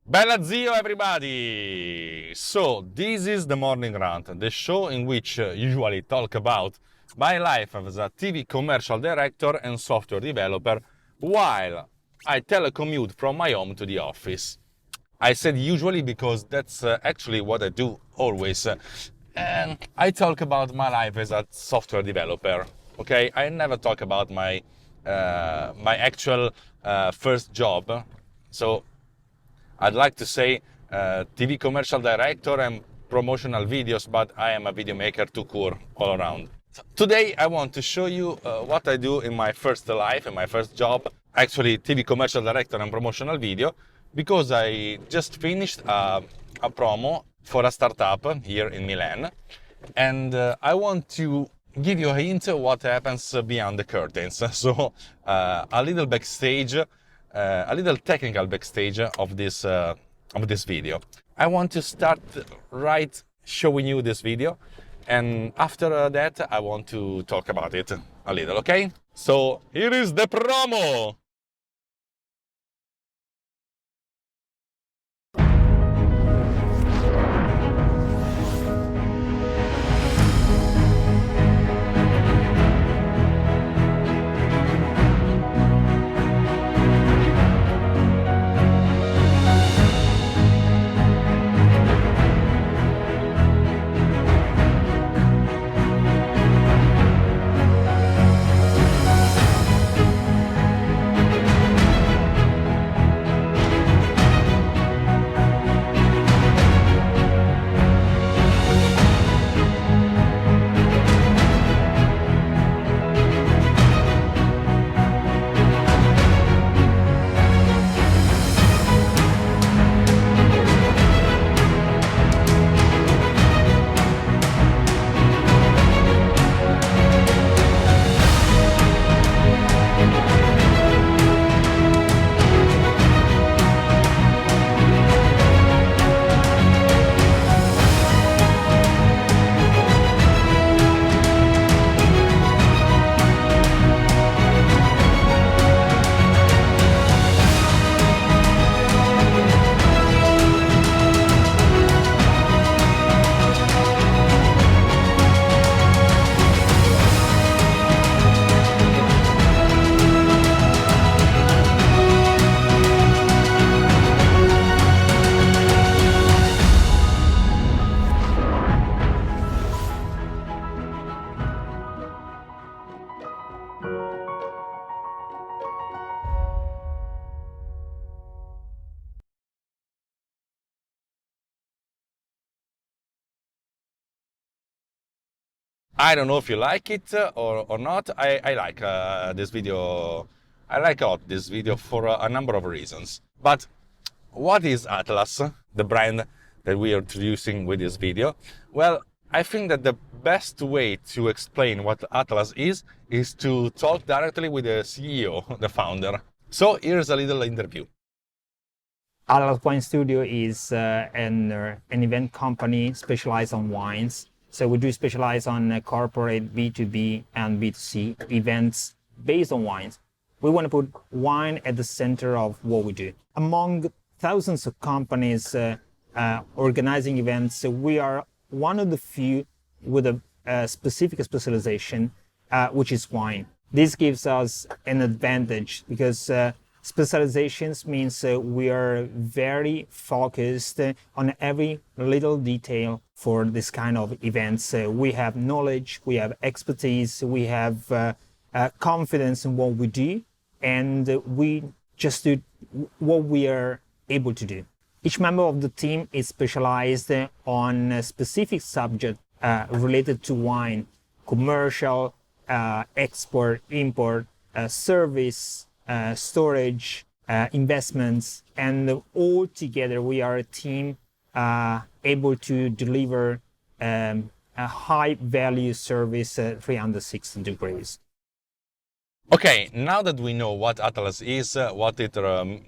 Bella zio, everybody! So, this is the Morning Rant, the show in which usually talk about my life as a TV commercial director and software developer while I telecommute from my home to the office. I said usually because that's actually what I do always. And I talk about my life as a software developer. Okay, I never talk about my actual first job. So I'd like to say TV commercial director and promotional videos, but I am a video maker tout court all around. Today I want to show you what I do in my first life, in my first job, actually TV commercial director and promotional video, because I just finished a promo for a startup here in Milan, and I want to give you a hint of what happens beyond the curtains. So a little backstage, a little technical backstage of this video. I want to start right showing you this video, and after that I want to talk about it a little, okay? So here is the promo! I don't know if you like it or not. I like this video. I like a lot this video for a number of reasons. But what is Atlas, the brand that we are introducing with this video? Well, I think that the best way to explain what Atlas is to talk directly with the CEO, the founder. So here's a little interview. Atlas Wine Studio is an event company specialized on wines. So we do specialize on corporate B2B and B2C events based on wines. We want to put wine at the center of what we do. Among thousands of companies organizing events, we are one of the few with a specific specialization, which is wine. This gives us an advantage because specializations means we are very focused on every little detail for this kind of events. We have knowledge, we have expertise, we have confidence in what we do, and we just do what we are able to do. Each member of the team is specialized on a specific subject related to wine, commercial, export, import, service, storage, investments, and all together we are a team able to deliver a high value service 360 degrees. Okay, now that we know what Atlas is, what it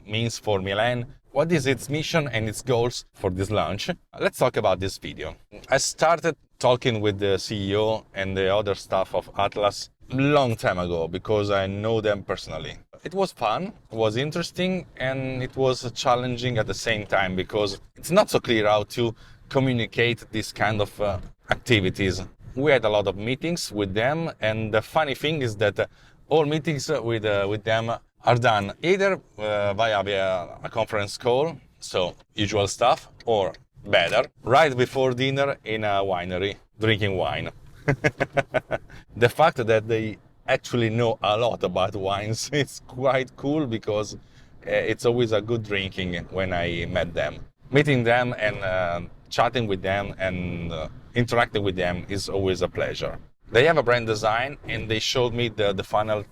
means for Milan, what is its mission and its goals for this launch, let's talk about this video. I started talking with the CEO and the other staff of Atlas long time ago because I know them personally. It was fun, it was interesting, and it was challenging at the same time because it's not so clear how to communicate this kind of activities. We had a lot of meetings with them, and the funny thing is that all meetings with them are done either via a conference call, so usual stuff, or better, right before dinner in a winery, drinking wine. The fact that they actually know a lot about wines is quite cool because it's always a good drinking when I met them. Meeting them and chatting with them and interacting with them is always a pleasure. They have a brand design and they showed me the final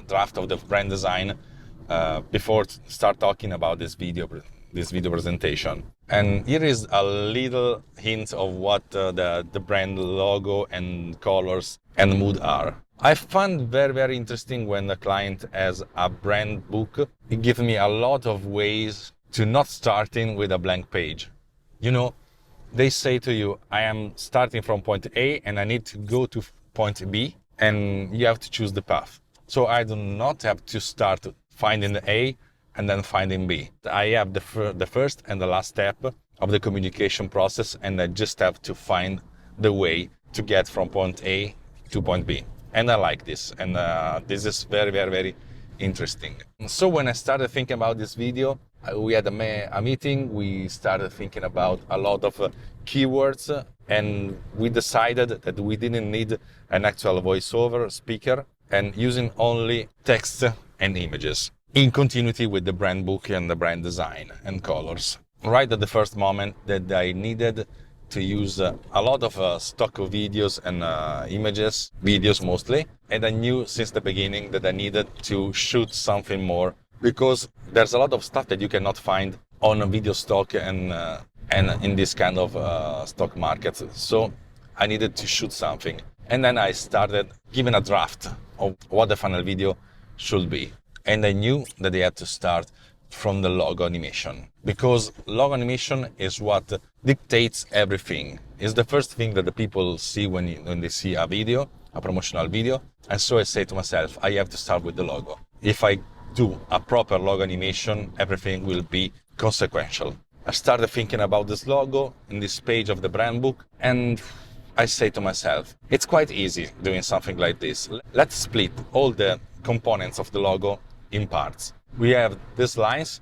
draft of the brand design before start talking about this video presentation. And here is a little hint of what the brand logo and colors and mood are. I find very interesting when the client has a brand book. It gives me a lot of ways to not starting with a blank page. You know, they say to you, I am starting from point A and I need to go to point B, and you have to choose the path. So I do not have to start finding the A and then finding B. I have the first and the last step of the communication process, and I just have to find the way to get from point A to point B. And I like this, and this is very interesting. So when I started thinking about this video, we had a meeting, we started thinking about a lot of keywords, and we decided that we didn't need an actual voiceover speaker, and using only text and images, in continuity with the brand book and the brand design and colors. Right at the first moment that I needed to use a lot of stock of videos and images, videos mostly, and I knew since the beginning that I needed to shoot something more, because there's a lot of stuff that you cannot find on a video stock and in this kind of stock markets. So I needed to shoot something, and then I started giving a draft of what the final video should be. And I knew that they had to start from the logo animation, because logo animation is what dictates everything. It's the first thing that the people see when they see a video, a promotional video. And so I say to myself, I have to start with the logo. If I do a proper logo animation, everything will be consequential. I started thinking about this logo in this page of the brand book, and I say to myself, it's quite easy doing something like this. Let's split all the components of the logo in parts. We have these lines,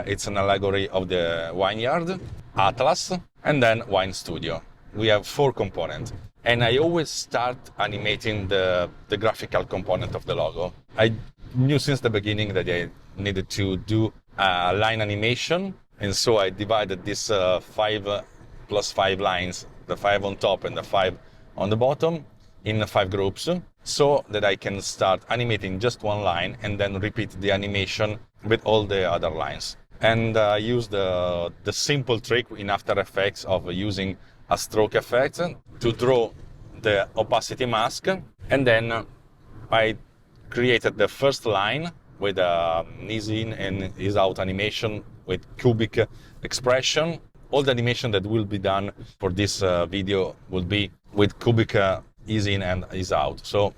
it's an allegory of the vineyard, Atlas, and then wine studio. We have 4 components. And I always start animating the graphical component of the logo. I knew since the beginning that I needed to do a line animation, and so I divided this 5 plus 5 lines, the 5 on top and the 5 on the bottom, in 5 groups, so that I can start animating just one line and then repeat the animation with all the other lines. And I use the simple trick in After Effects of using a stroke effect to draw the opacity mask, and then I created the first line with a ease in and ease out animation with cubic expression. All the animation that will be done for this video will be with cubic ease in and ease out. So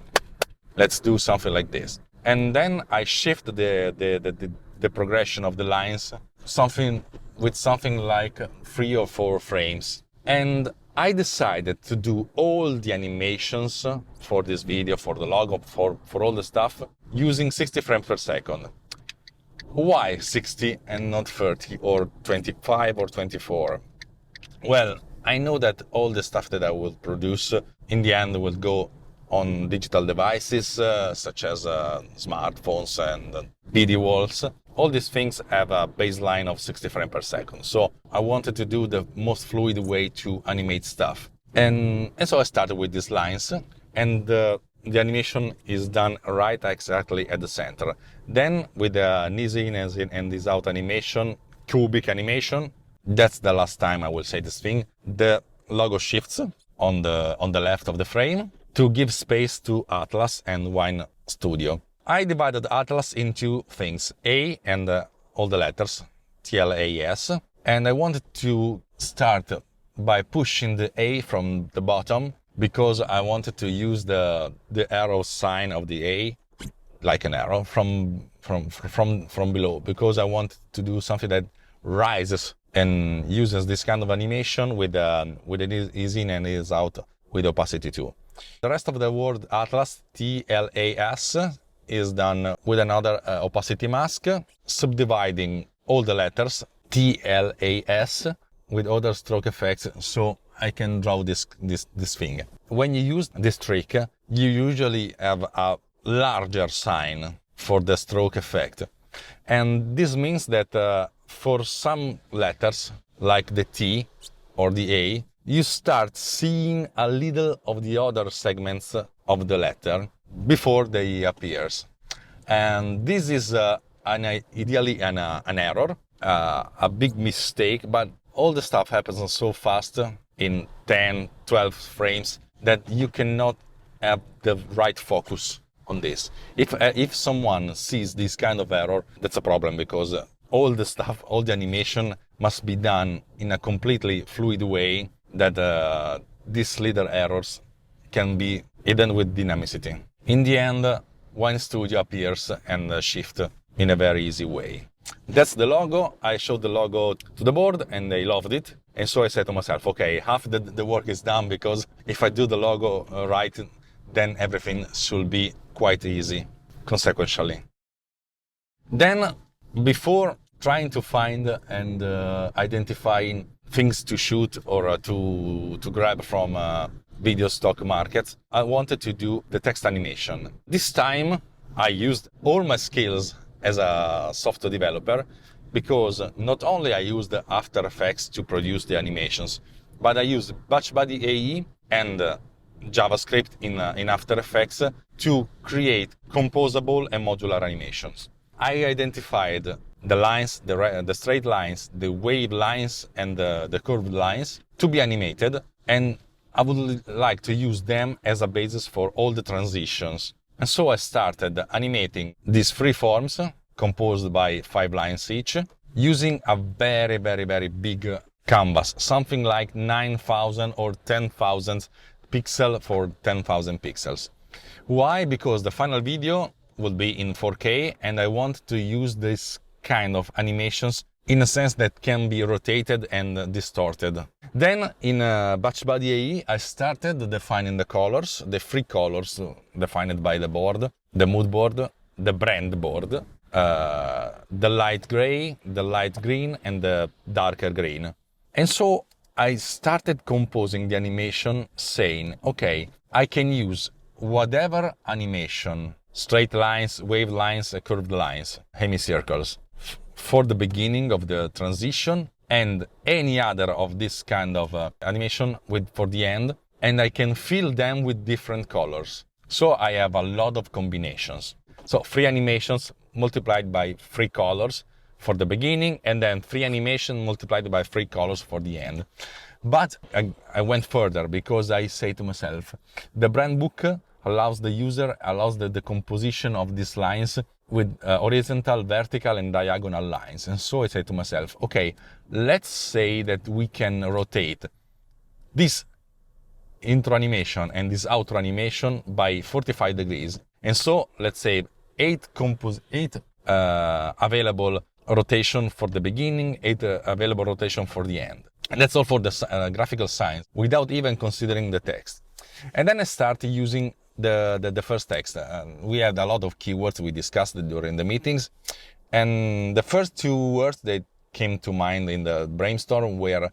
let's do something like this. And then I shift the progression of the lines, something like 3 or 4 frames. And I decided to do all the animations for this video, for the logo, for all the stuff, using 60 frames per second. Why 60 and not 30 or 25 or 24? Well, I know that all the stuff that I will produce in the end will go on digital devices such as smartphones and PD walls. All these things have a baseline of 60 frames per second. So I wanted to do the most fluid way to animate stuff. And so I started with these lines, and the animation is done right exactly at the center. Then with the ease in and ease out animation, cubic animation, that's the last time I will say this thing, the logo shifts on the left of the frame to give space to Atlas and Wine Studio. I divided Atlas into things, A and all the letters, TLAS, and I wanted to start by pushing the A from the bottom, because I wanted to use the arrow sign of the A, like an arrow from below, because I want to do something that rises and uses this kind of animation with an ease in and ease out with opacity too. The rest of the word Atlas, TLAS, is done with another opacity mask, subdividing all the letters TLAS with other stroke effects, so I can draw this thing. When you use this trick, you usually have a larger sign for the stroke effect. And this means that for some letters, like the T or the A, you start seeing a little of the other segments of the letter before they appears. And this is ideally an error, a big mistake, but all the stuff happens so fast in 10, 12 frames that you cannot have the right focus on this. If someone sees this kind of error, that's a problem, because all the stuff, all the animation must be done in a completely fluid way that these little errors can be hidden with dynamicity. In the end, Wine Studio appears and shifts in a very easy way. That's the logo. I showed the logo to the board and they loved it. And so I said to myself, okay, half the work is done, because if I do the logo right, then everything should be quite easy consequentially. Then, before trying to find and identifying things to shoot or to grab from video stock markets, I wanted to do the text animation. This time I used all my skills as a software developer, because not only I used After Effects to produce the animations, but I used BatchBuddy AE and JavaScript in After Effects to create composable and modular animations. I identified the lines, the straight lines, the wave lines, and the curved lines to be animated, and I would like to use them as a basis for all the transitions. And so I started animating these free forms composed by 5 lines each, using a very, very, very big canvas, something like 9,000 or 10,000 pixels for 10,000 pixels. Why? Because the final video will be in 4K, and I want to use this kind of animations in a sense that can be rotated and distorted. Then in BatchBuddy AE, I started defining the colors, the 3 colors defined by the board, the mood board, the brand board, the light gray, the light green, and the darker green. And so I started composing the animation saying, okay, I can use whatever animation, straight lines, wave lines, curved lines, hemicircles, for the beginning of the transition, and any other of this kind of animation for the end, and I can fill them with different colors. So I have a lot of combinations. So 3 animations multiplied by 3 colors for the beginning, and then 3 animation multiplied by 3 colors for the end. But I went further, because I say to myself, the brand book allows the composition of these lines with horizontal, vertical, and diagonal lines. And so I say to myself, okay, let's say that we can rotate this intro animation and this outro animation by 45 degrees. And so let's say 8 available rotation for the beginning, 8 available rotation for the end. And that's all for the graphical science, without even considering the text. And then I started using the first text. We had a lot of keywords we discussed during the meetings, and the first 2 words that came to mind in the brainstorm were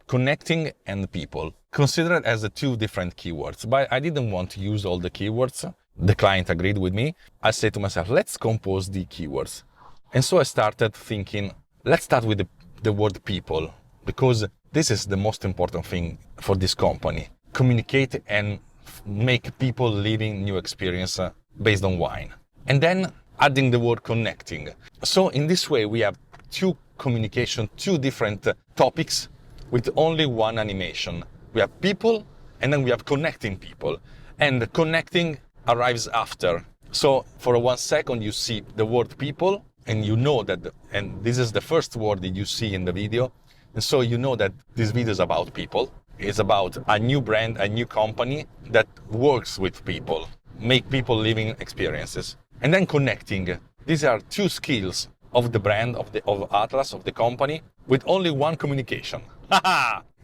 connecting and people, considered as the 2 different keywords. But I didn't want to use all the keywords. The client agreed with me. I said to myself, let's compose the keywords. And so I started thinking, let's start with the word people, because this is the most important thing for this company. Communicate and make people living new experience based on wine. And then adding the word connecting. So in this way, we have 2 communication, 2 different topics with only 1 animation. We have people, and then we have connecting people. And connecting arrives after. So for 1 second, you see the word people, and you know that, and this is the first word that you see in the video. And so you know that this video is about people. It's about a new brand, a new company that works with people. make people living experiences. And then connecting. These are two skills of the brand, of Atlas, of the company, with only one communication.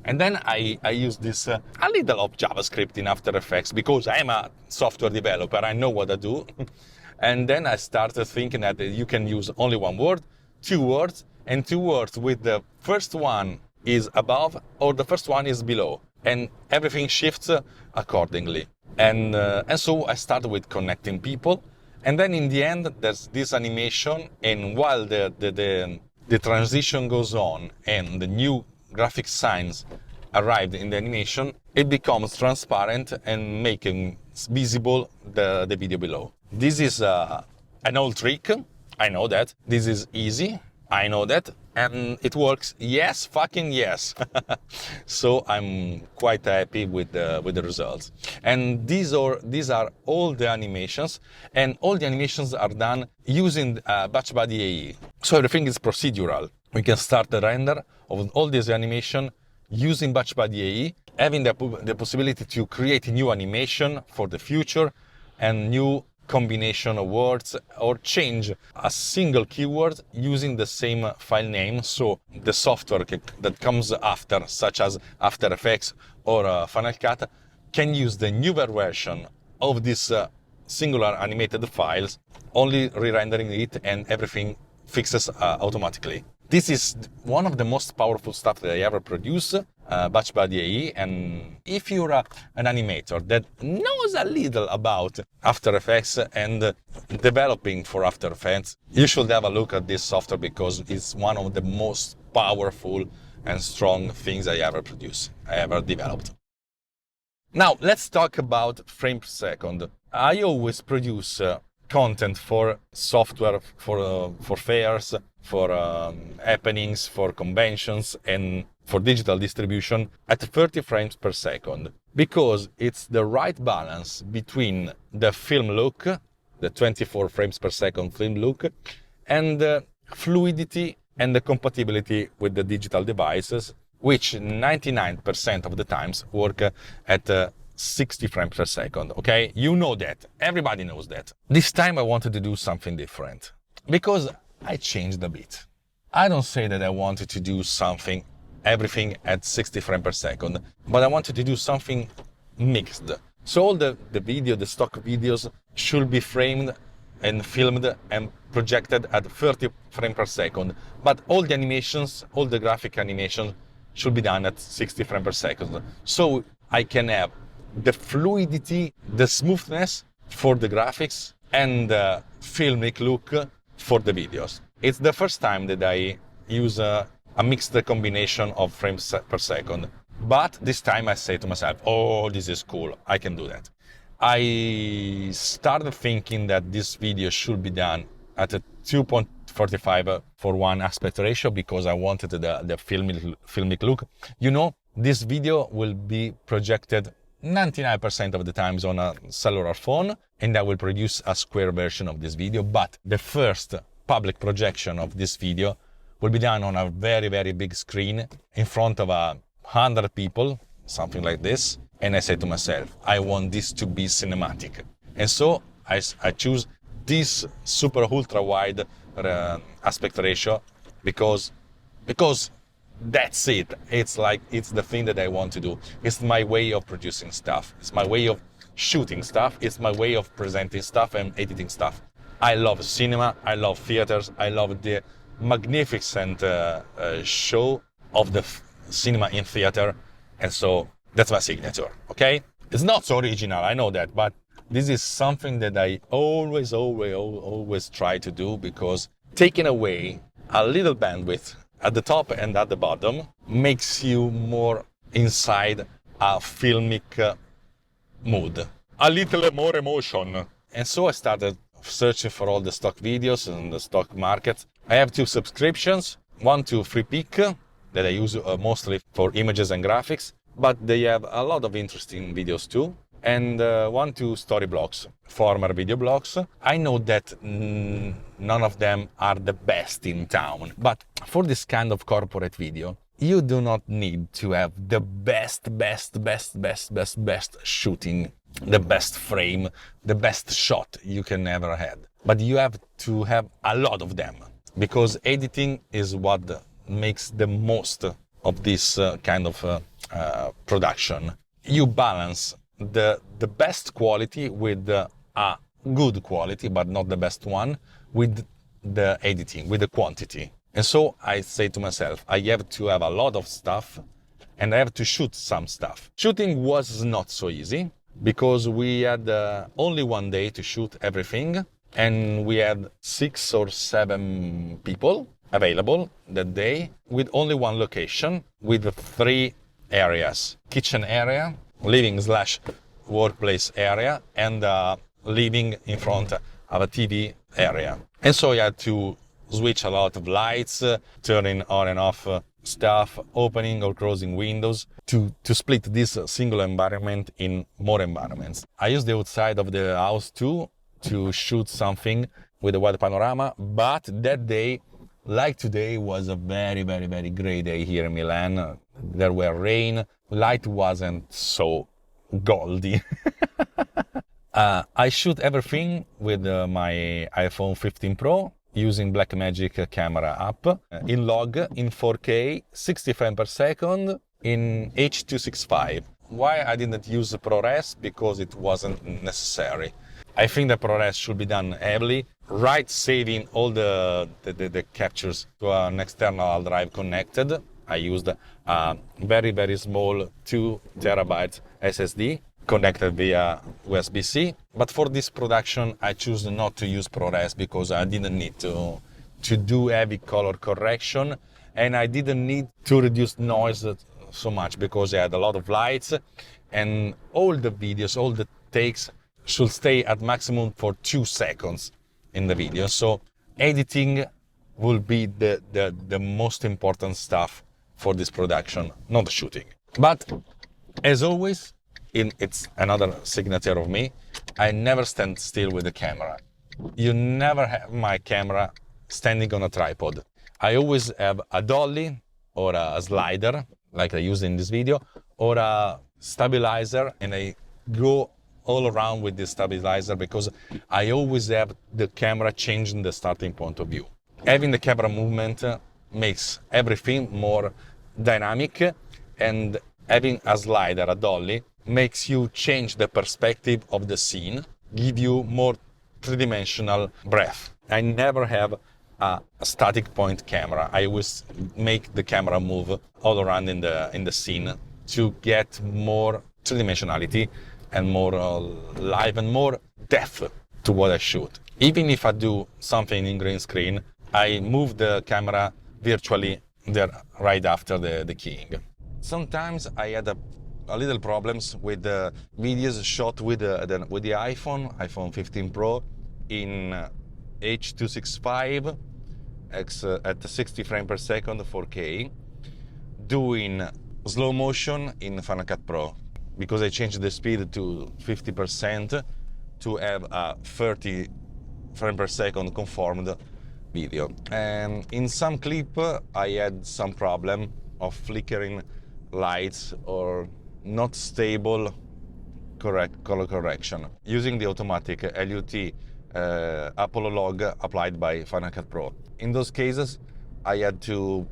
And then I use this a little of JavaScript in After Effects because I'm a software developer, I know what I do. And then I started thinking that you can use only one word, two words, and two words with the first one is above or the first one is below. And everything shifts accordingly. And so I started with connecting people. And then in the end, there's this animation. And while the transition goes on and the new graphic signs arrived in the animation, it becomes transparent and making visible the video below. This is an old trick. I know that. This is easy. I know that. And it works. Yes, fucking yes. So I'm quite happy with the results. And these are all the animations. And all the animations are done using BatchBuddy AE. So everything is procedural. We can start the render of all this animation using BatchBuddy AE, having the possibility to create a new animation for the future and new combination of words, or change a single keyword using the same file name. So the software that comes after, such as After Effects or Final Cut, can use the newer version of this singular animated files, only re-rendering it, and everything fixes automatically. This is one of the most powerful stuff that I ever produce, BatchBuddy AE. And if you're an animator that knows a little about After Effects and developing for After Effects, you should have a look at this software because it's one of the most powerful and strong things I ever developed. Now, let's talk about frame per second. I always produce content for software, for fairs, for happenings, for conventions, and for digital distribution at 30 frames per second, because it's the right balance between the film look, the 24 frames per second film look, and the fluidity and the compatibility with the digital devices, which 99% of the times work at 60 frames per second, okay? You know that. Everybody knows that. This time I wanted to do something different because I changed a bit. I don't say that I wanted to do everything at 60 frames per second, but I wanted to do something mixed. So all the stock videos should be framed and filmed and projected at 30 frames per second. But all the animations, all the graphic animations should be done at 60 frames per second. So I can have the fluidity, the smoothness for the graphics, and the filmic look for the videos. It's the first time that I use a mixed combination of frames per second. But this time I say to myself, oh, this is cool, I can do that. I started thinking that this video should be done at a 2.45:1 aspect ratio because I wanted the filmic look. You know, this video will be projected 99% of the times on a cellular phone, and I will produce a square version of this video. But the first public projection of this video will be done on a very, very big screen in front of 100 people, something like this. And I said to myself, I want this to be cinematic. And so I choose this super ultra wide aspect ratio because that's it. It's the thing that I want to do. It's my way of producing stuff. It's my way of shooting stuff. It's my way of presenting stuff and editing stuff. I love cinema. I love theaters. I love the magnificent show of the cinema in theater. And so that's my signature, okay? It's not so original, I know that, but this is something that I always try to do, because taking away a little bandwidth at the top and at the bottom makes you more inside a filmic mood. A little more emotion. And so I started searching for all the stock videos in the stock market. I have 2 subscriptions, one to FreePic that I use mostly for images and graphics, but they have a lot of interesting videos too, and one to Storyblocks, former video blogs. I know that none of them are the best in town, but for this kind of corporate video, you do not need to have the best shooting the best frame, the best shot you can ever had. But you have to have a lot of them, because editing is what makes the most of this kind of production. You balance the best quality with a good quality, but not the best one, with the editing, with the quantity. And so I say to myself, I have to have a lot of stuff and I have to shoot some stuff. Shooting was not so easy because we had only one day to shoot everything, and we had 6 or 7 people available that day with only one location with 3 areas: kitchen area, living / workplace area, and living in front of a TV area. And so you had to switch a lot of lights, turning on and off stuff, opening or closing windows to split this single environment in more environments. I used the outside of the house too to shoot something with a wide panorama, but that day, like today, was a very, very, very gray day here in Milan. There were rain, light wasn't so goldy. I shoot everything with my iPhone 15 Pro using Blackmagic camera app in log, in 4K, 60 frames per second, in H.265. Why I didn't use ProRes? Because it wasn't necessary. I think the ProRes should be done heavily, right, saving all the captures to an external drive connected. I used a very, very small 2 terabyte SSD connected via USB-C. But for this production, I choose not to use ProRes because I didn't need to do heavy color correction, and I didn't need to reduce noise so much because I had a lot of lights, and all the videos, all the takes should stay at maximum for 2 seconds in the video. So editing will be the most important stuff for this production, not the shooting. But as always, it's another signature of me, I never stand still with the camera. You never have my camera standing on a tripod. I always have a dolly or a slider, like I used in this video, or a stabilizer, and I go all around with this stabilizer because I always have the camera changing the starting point of view. Having the camera movement makes everything more dynamic, and having a slider, a dolly, makes you change the perspective of the scene, give you more three-dimensional breath. I never have a static point camera. I always make the camera move all around in the scene to get more three-dimensionality and more live and more depth to what I shoot. Even if I do something in green screen, I move the camera virtually there right after the keying. Sometimes I had a little problems with the videos shot with the iPhone 15 Pro in H.265 at 60 frames per second 4K, doing slow motion in Final Cut Pro, because I changed the speed to 50% to have a 30 frames per second conformed video. And in some clip I had some problem of flickering lights or not stable correct color correction using the automatic LUT Apollo log applied by Final Cut Pro. In those cases I had to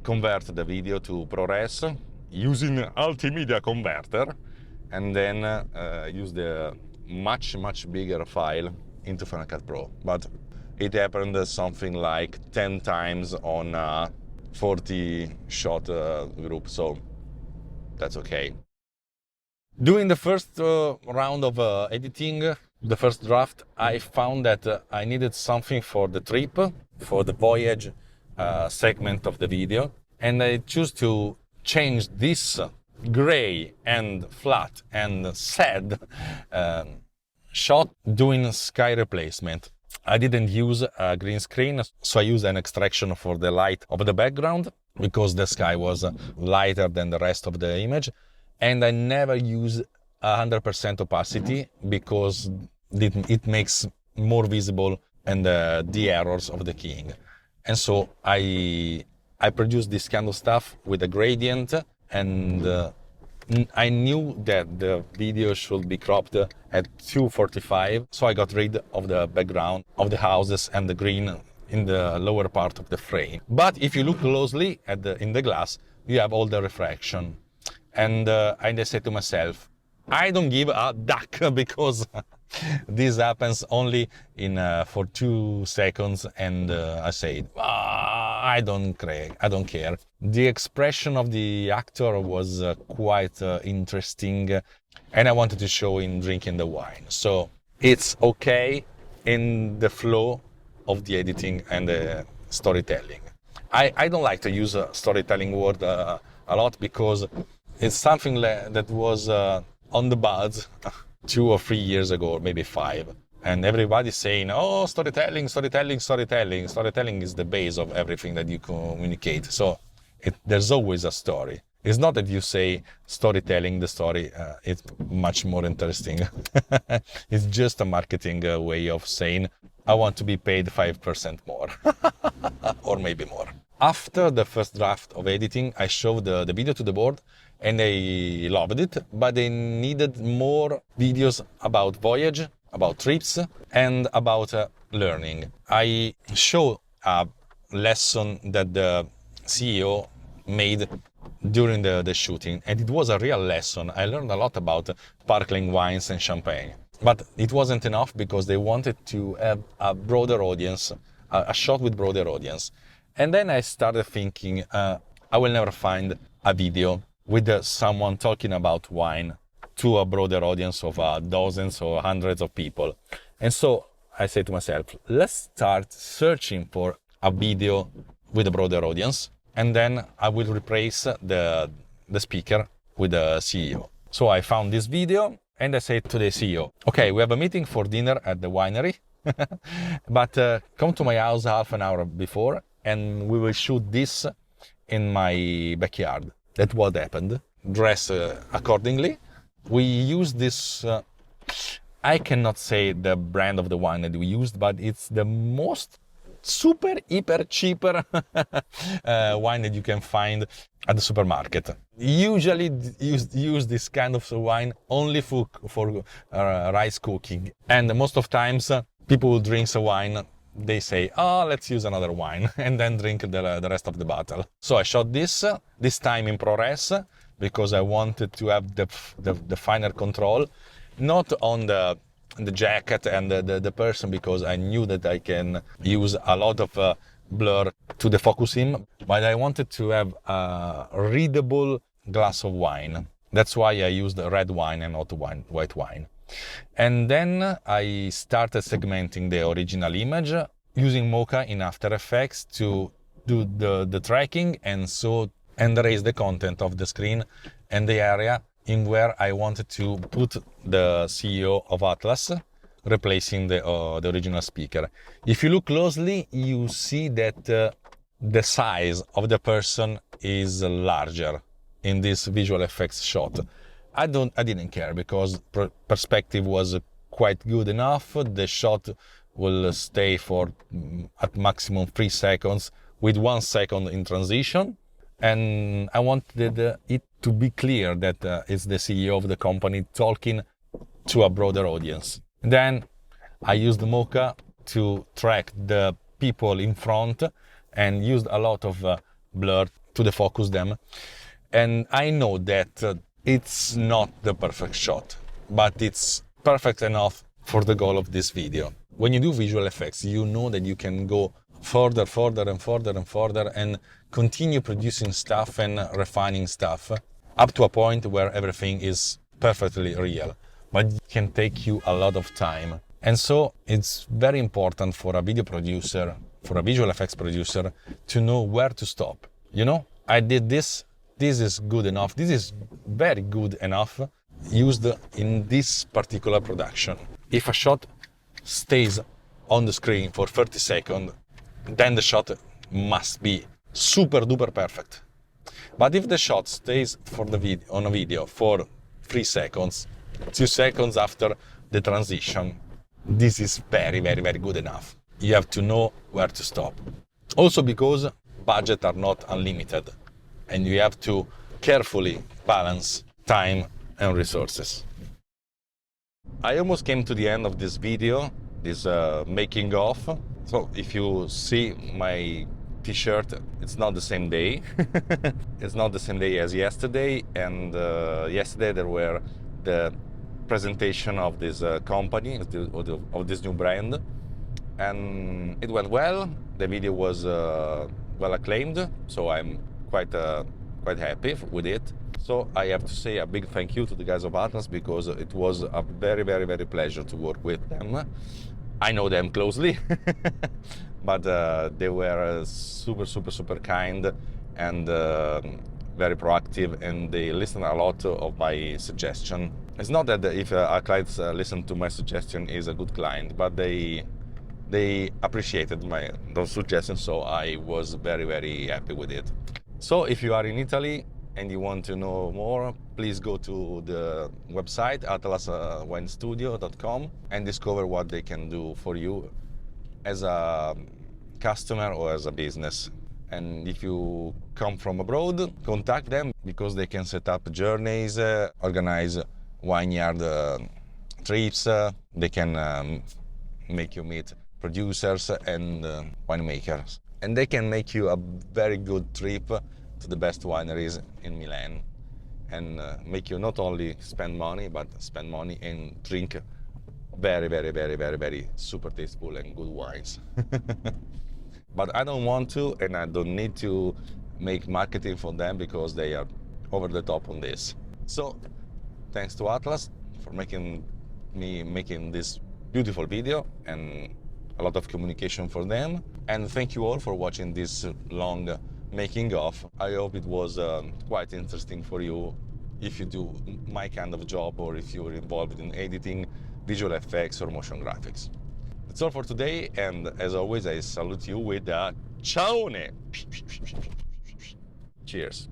convert the video to ProRes using Ultimedia Converter, and then use the much bigger file into Final Cut Pro. But it happened something like 10 times on a 40 shot group, so that's okay. Doing the first round of editing, the first draft, I found that I needed something for the trip, for the voyage segment of the video, and I chose to change this gray and flat and sad shot doing sky replacement. I didn't use a green screen, so I used an extraction for the light of the background because the sky was lighter than the rest of the image. And I never use 100% opacity because it makes more visible and the errors of the keying. And so I produce this kind of stuff with a gradient and I knew that the video should be cropped at 245, so I got rid of the background of the houses and the green in the lower part of the frame. But if you look closely in the glass, you have all the refraction. And I said to myself, I don't give a duck because this happens only for 2 seconds, and I said, I don't care. The expression of the actor was quite interesting, and I wanted to show him drinking the wine. So it's okay in the flow of the editing and the storytelling. I don't like to use a storytelling word a lot because it's something that was on the buzz 2 or 3 years ago, or maybe 5. And everybody's saying, oh, storytelling. Storytelling is the base of everything that you communicate. So there's always a story. It's not that you say storytelling, the story is much more interesting. It's just a marketing way of saying, I want to be paid 5% more, or maybe more. After the first draft of editing, I showed the video to the board, and they loved it, but they needed more videos about voyage, about trips, and about learning. I showed a lesson that the CEO made during the shooting, and it was a real lesson. I learned a lot about sparkling wines and champagne, but it wasn't enough because they wanted to have a broader audience, a shot with broader audience. And then I started thinking, I will never find a video with someone talking about wine to a broader audience of dozens or hundreds of people. And so I said to myself, let's start searching for a video with a broader audience, and then I will replace the speaker with the CEO. So I found this video, and I said to the CEO, okay, we have a meeting for dinner at the winery, but come to my house half an hour before, and we will shoot this in my backyard. That's what happened. Dress accordingly. We used this, I cannot say the brand of the wine that we used, but it's the most super, hyper cheaper wine that you can find at the supermarket. Usually use this kind of wine only for rice cooking. And most of times people who drink a wine, they say, oh, let's use another wine, and then drink the rest of the bottle. So I shot this time in ProRes, because I wanted to have the finer control, not on the jacket and the person, because I knew that I can use a lot of blur to defocus him, but I wanted to have a readable glass of wine. That's why I used red wine and not white wine. And then I started segmenting the original image using Mocha in After Effects to do the tracking and raise the content of the screen and the area in where I wanted to put the CEO of Atlas, replacing the original speaker. If you look closely, you see that the size of the person is larger in this visual effects shot. I didn't care because perspective was quite good enough. The shot will stay for at maximum 3 seconds with 1 second in transition. And I wanted it to be clear that it's the CEO of the company talking to a broader audience. Then I used Mocha to track the people in front and used a lot of blur to defocus them. And I know that it's not the perfect shot, but it's perfect enough for the goal of this video. When you do visual effects, you know that you can go further and continue producing stuff and refining stuff up to a point where everything is perfectly real, but it can take you a lot of time. And so it's very important for a video producer, for a visual effects producer, to know where to stop. You know, I did this is good enough, this is very good enough used in this particular production. If a shot stays on the screen for 30 seconds, then the shot must be super duper perfect. But if the shot stays on a video for 3 seconds, 2 seconds after the transition, this is very good enough. You have to know where to stop. Also because budgets are not unlimited, and you have to carefully balance time and resources. I almost came to the end of this video, this making of. So if you see my t-shirt, it's not the same day. It's not the same day as yesterday, and yesterday there were the presentation of this company, of this new brand, and it went well. The video was well acclaimed, so I'm quite happy with it. So I have to say a big thank you to the guys of Atlas, because it was a very pleasure to work with them. I know them closely, but they were super kind and very proactive, and they listened a lot of my suggestion. It's not that if a client listened to my suggestion is a good client, but they appreciated those suggestions, so I was very happy with it. So if you are in Italy and you want to know more, please go to the website atlaswinestudio.com and discover what they can do for you as a customer or as a business. And if you come from abroad, contact them, because they can set up journeys, organize vineyard trips, they can make you meet producers and winemakers. And they can make you a very good trip to the best wineries in Milan, and make you not only spend money, but spend money and drink very super tasteful and good wines. But I don't want to, and I don't need to make marketing for them, because they are over the top on this. So thanks to Atlas for making this beautiful video, and a lot of communication for them. And thank you all for watching this long making of. I hope it was quite interesting for you if you do my kind of job, or if you're involved in editing, visual effects or motion graphics. That's all for today, and as always I salute you with a ciaone. Cheers.